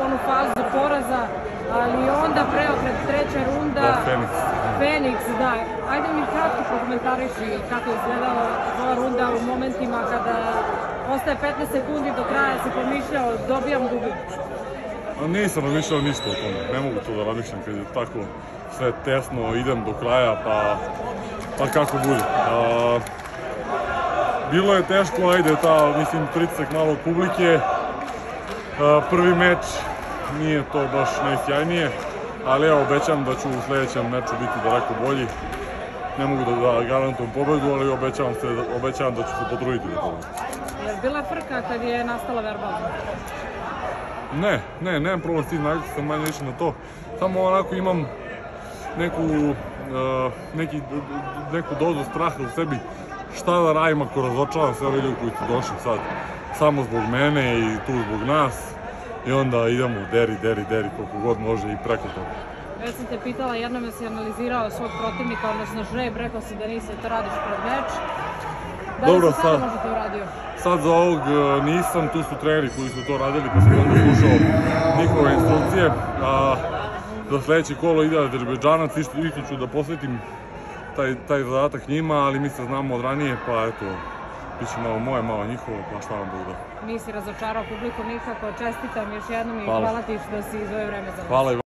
onu fazu poraza, ali onda preokret, treća runda. Da, Feniks, da. Ajde mi kratko prokomentariši kako je izgledala ova runda u momentima kada ostaje 15 sekundi do kraja, si pomišljao, dobijam, gubim. Nisam razmišljao ništa o tome, ne mogu to da razmišljam kad je tako sve tesno, idem do kraja, pa kako bude. Bilo je teško, ajde, mislim, pritisak malo od publike. Prvi meč nije to baš najsjajnije, ali evo, obećam da ću u sledećem meču biti daleko bolji. Ne mogu da garantujem pobedu, ali obećavam da ću se potruditi da pobedu. Je li bila frka kad je nastala verbalna? Ne, nemam problem s tim, navikao sam manje više na to. Samo onako imam neku dozu straha u sebi šta da radim ako razočavam sve ove ljudi koji su došli sad samo zbog mene i tu zbog nas i onda idemo deri koliko god može i preko toga. Već sam te pitala, jednom si analizirao svog protivnika, odnosno žreb, rekao si da nisi to radiš pred meč. Da li si sada možda to uradio? Sad za ovog nisam, tu su treneri koji su to radili pa sam onda slušao njihove instrukcije. Za sledeće kolo ide Azerbejdžanac, isto ću da posvetim taj zadatak njima, ali mi se znamo od ranije, pa eto, bit će malo moje, malo njihovo, pa šta vam Bog da. Nisi razočarao publiku nikako, čestitam još jednom i hvala ti što si izdvojio vreme za nas. Hvala.